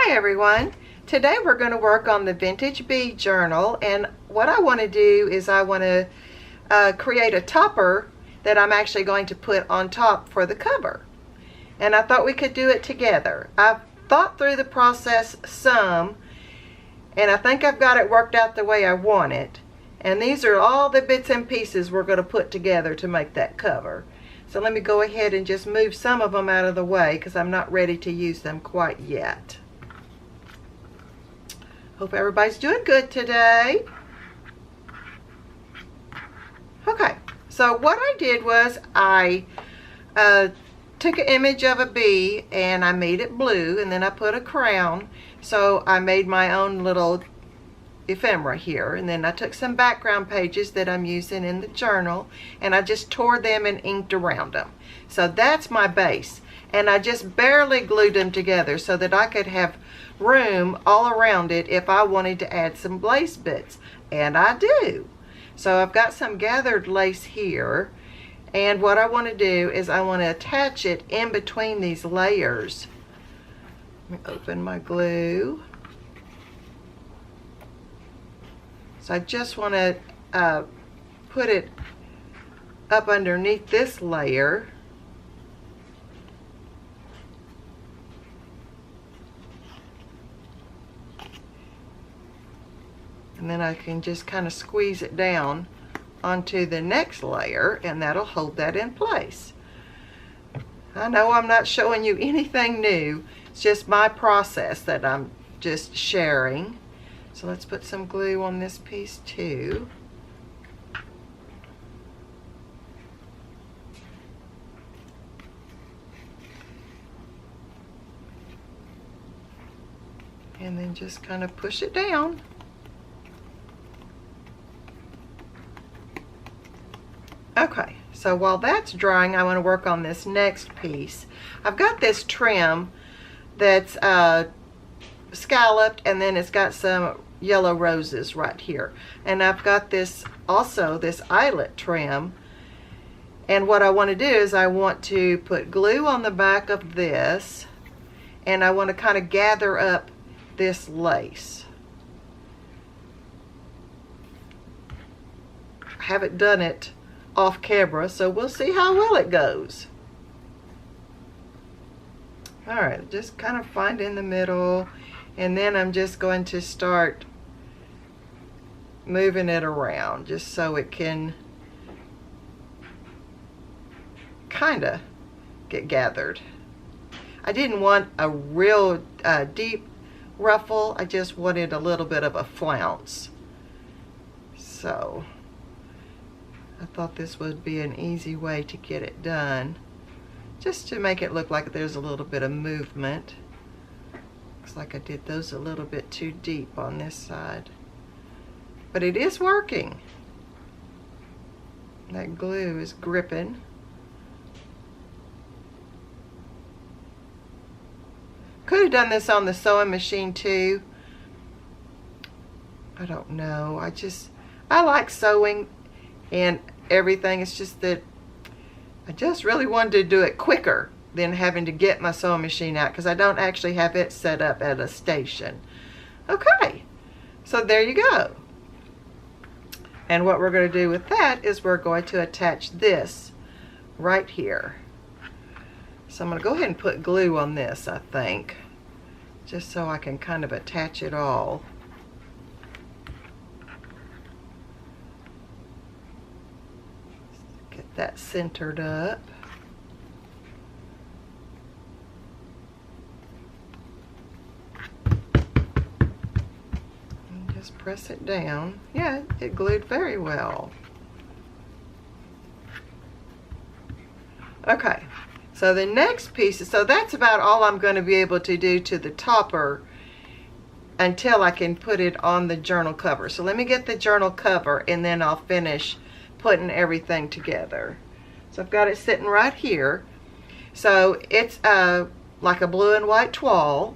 Hi everyone. Today we're going to work on the Vintage Bee journal, and what I want to do is I want to create a topper that I'm actually going to put on top for the cover. And I thought we could do it together. I've thought through the process some, and I think I've got it worked out the way I want it. And these are all the bits and pieces we're going to put together to make that cover. So let me go ahead and just move some of them out of the way because I'm not ready to use them quite yet. Hope everybody's doing good today. Okay, so what I did was I took an image of a bee and I made it blue, and then I put a crown. So I made my own little ephemera here, and then I took some background pages that I'm using in the journal and I just tore them and inked around them. So that's my base, and I just barely glued them together so that I could have room all around it if I wanted to add some lace bits, and I do. So I've got some gathered lace here, and what I want to do is I want to attach it in between these layers. Let me open my glue. So I just want to put it up underneath this layer. And then I can just kind of squeeze it down onto the next layer, and that'll hold that in place. I know I'm not showing you anything new. It's just my process that I'm just sharing. So let's put some glue on this piece too. And then just kind of push it down. Okay, so while that's drying, I want to work on this next piece. I've got this trim that's scalloped, and then it's got some yellow roses right here. And I've got this also, this eyelet trim. And what I want to do is I want to put glue on the back of this, and I want to kind of gather up this lace. I haven't done it off camera, so we'll see how well it goes. All right, just kind of find in the middle, and then I'm just going to start moving it around just so it can kind of get gathered. I didn't want a real deep ruffle. I just wanted a little bit of a flounce. So I thought this would be an easy way to get it done, just to make it look like there's a little bit of movement. Looks like I did those a little bit too deep on this side, but it is working. That glue is gripping. Could have done this on the sewing machine too. I don't know. I like sewing and everything. It's just that I just really wanted to do it quicker than having to get my sewing machine out, because I don't actually have it set up at a station. Okay, so there you go. And what we're going to do with that is we're going to attach this right here. So I'm going to go ahead and put glue on this, I think, just so I can kind of attach it all. Get that centered up. And just press it down. Yeah, it glued very well. Okay. So the next piece, so that's about all I'm going to be able to do to the topper until I can put it on the journal cover. So let me get the journal cover, and then I'll finish putting everything together. So I've got it sitting right here. So it's like a blue and white toile.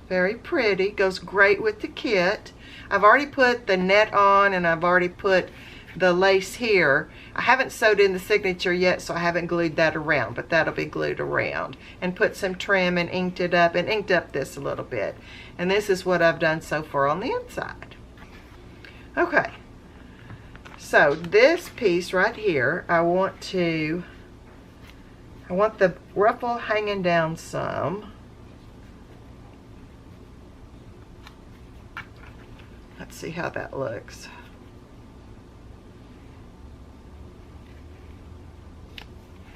Very pretty, goes great with the kit. I've already put the net on, and I've already put the lace here. I haven't sewed in the signature yet, so I haven't glued that around, but that'll be glued around. And put some trim and inked up this a little bit. And this is what I've done so far on the inside. Okay, so this piece right here, I want the ruffle hanging down some. Let's see how that looks.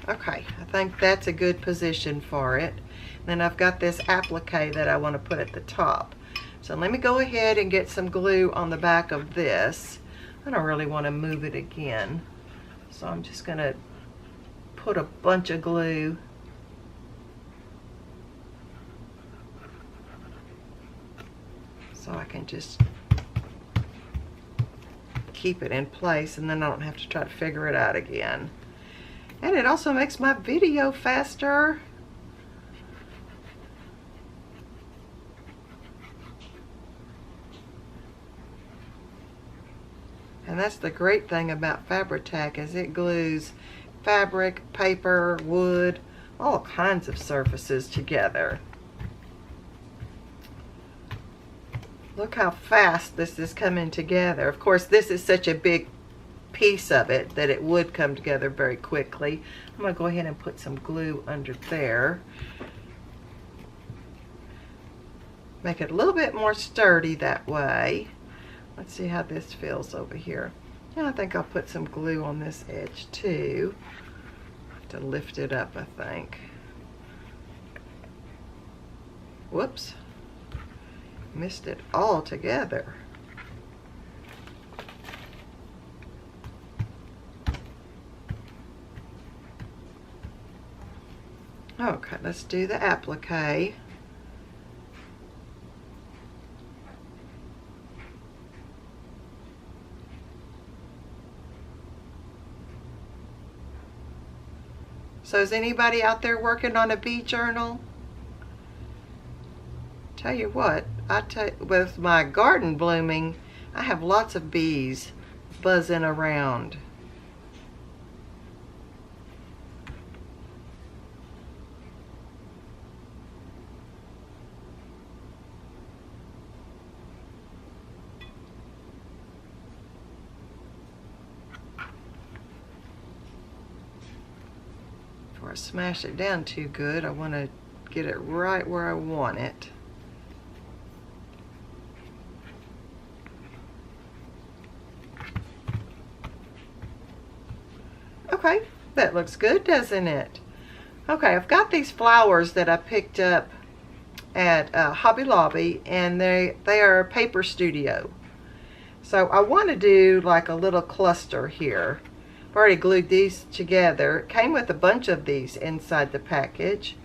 Okay, I think that's a good position for it. Then I've got this applique that I want to put at the top. So let me go ahead and get some glue on the back of this. I don't really want to move it again. So I'm just going to put a bunch of glue so I can just keep it in place, and then I don't have to try to figure it out again. And it also makes my video faster. And that's the great thing about Fabri-Tac, is it glues fabric, paper, wood, all kinds of surfaces together. Look how fast this is coming together. Of course, this is such a big piece of it that it would come together very quickly. I'm going to go ahead and put some glue under there. Make it a little bit more sturdy that way. Let's see how this feels over here. Yeah, I think I'll put some glue on this edge too to lift it up, I think. Whoops. Missed it all together. Okay, let's do the applique. So is anybody out there working on a bee journal? Tell you what, with my garden blooming, I have lots of bees buzzing around. Before I smash it down too good, I want to get it right where I want it. Okay, that looks good, doesn't it? Okay, I've got these flowers that I picked up at Hobby Lobby, and they are Paper Studio. So I want to do like a little cluster here. I've already glued these together. It came with a bunch of these inside the package.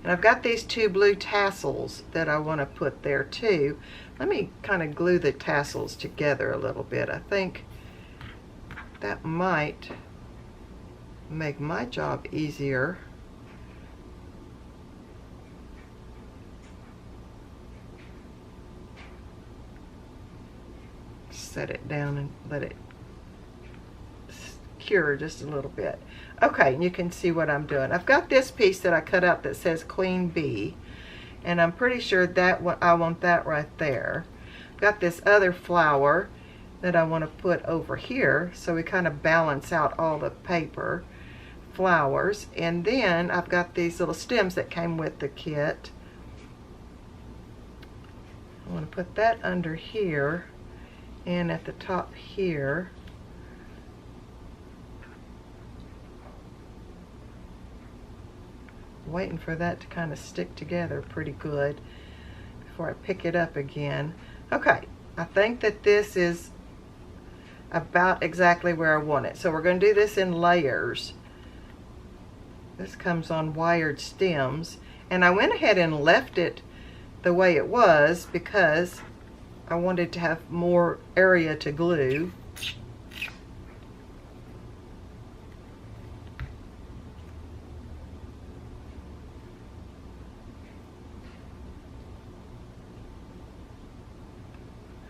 And I've got these two blue tassels that I want to put there too. Let me kind of glue the tassels together a little bit. I think that might make my job easier. Set it down and let it cure just a little bit. Okay, you can see what I'm doing. I've got this piece that I cut out that says Queen Bee, and I'm pretty sure that I want that right there. I've got this other flower that I want to put over here, so we kind of balance out all the paper flowers. And then I've got these little stems that came with the kit. I want to put that under here and at the top here. Waiting for that to kind of stick together pretty good before I pick it up again. Okay, I think that this is about exactly where I want it. So we're going to do this in layers. This comes on wired stems, and I went ahead and left it the way it was because I wanted to have more area to glue.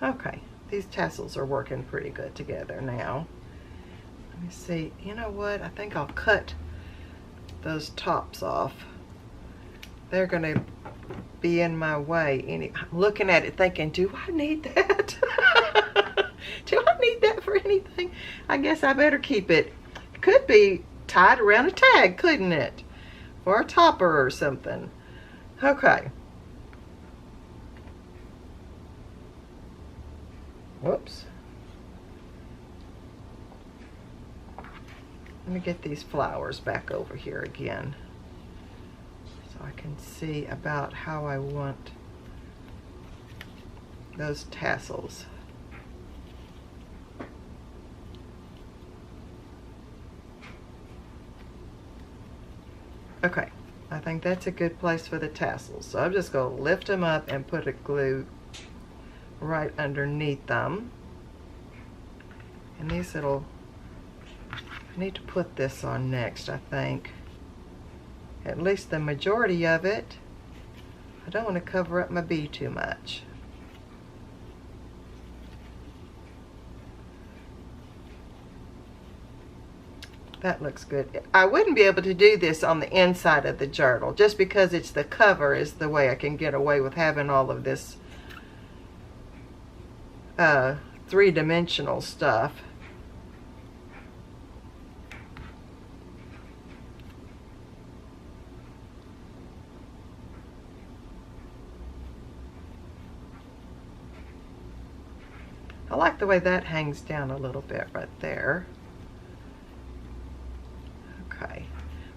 Okay, these tassels are working pretty good together now. Let me see. You know what? I think I'll cut those tops off. They're going to be in my way. I'm looking at it thinking, do I need that? Do I need that for anything? I guess I better keep it. It could be tied around a tag, couldn't it? Or a topper or something. Okay. Whoops. Let me get these flowers back over here again so I can see about how I want those tassels. Okay, I think that's a good place for the tassels. So I'm just going to lift them up and put a glue right underneath them. And these little, I need to put this on next, I think. At least the majority of it. I don't want to cover up my bee too much. That looks good. I wouldn't be able to do this on the inside of the journal just because it's the cover is the way I can get away with having all of this three-dimensional stuff. I like the way that hangs down a little bit right there. Okay,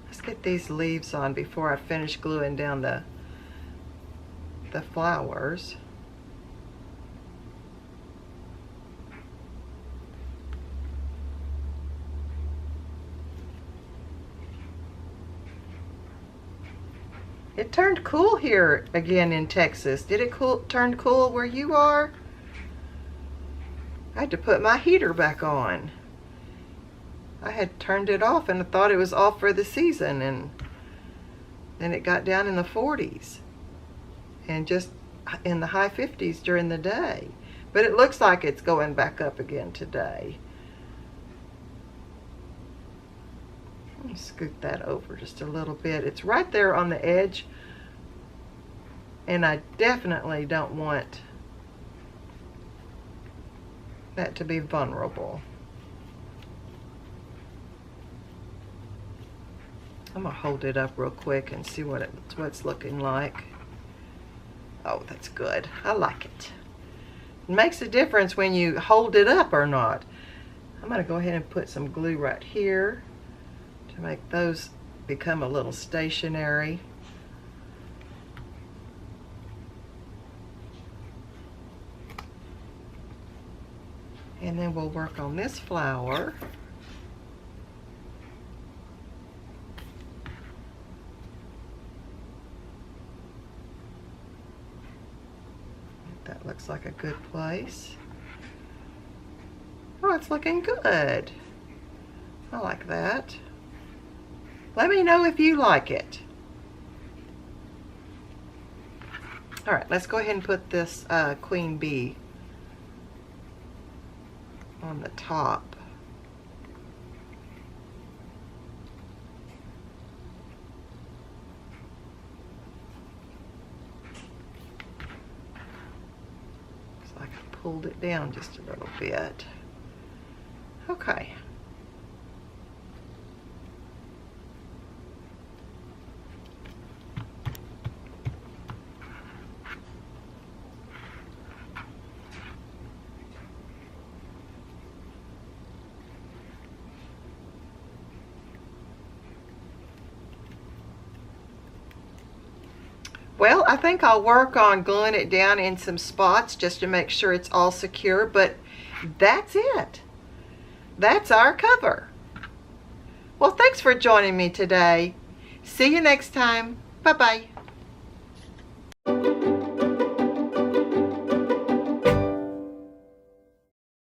let's get these leaves on before I finish gluing down the flowers. It turned cool here again in Texas. Did it turn cool where you are? I had to put my heater back on. I had turned it off and I thought it was off for the season, and then it got down in the 40s and just in the high 50s during the day. But it looks like it's going back up again today. Let me scoot that over just a little bit. It's right there on the edge, and I definitely don't want that to be vulnerable. I'm gonna hold it up real quick and see what it's looking like. Oh, that's good. I like it. It makes a difference when you hold it up or not. I'm gonna go ahead and put some glue right here to make those become a little stationary. And then we'll work on this flower. That looks like a good place. Oh, it's looking good. I like that. Let me know if you like it. All right, let's go ahead and put this queen bee on the top. Looks like I pulled it down just a little bit. Okay. Well, I think I'll work on gluing it down in some spots just to make sure it's all secure, but that's it. That's our cover. Well, thanks for joining me today. See you next time. Bye-bye.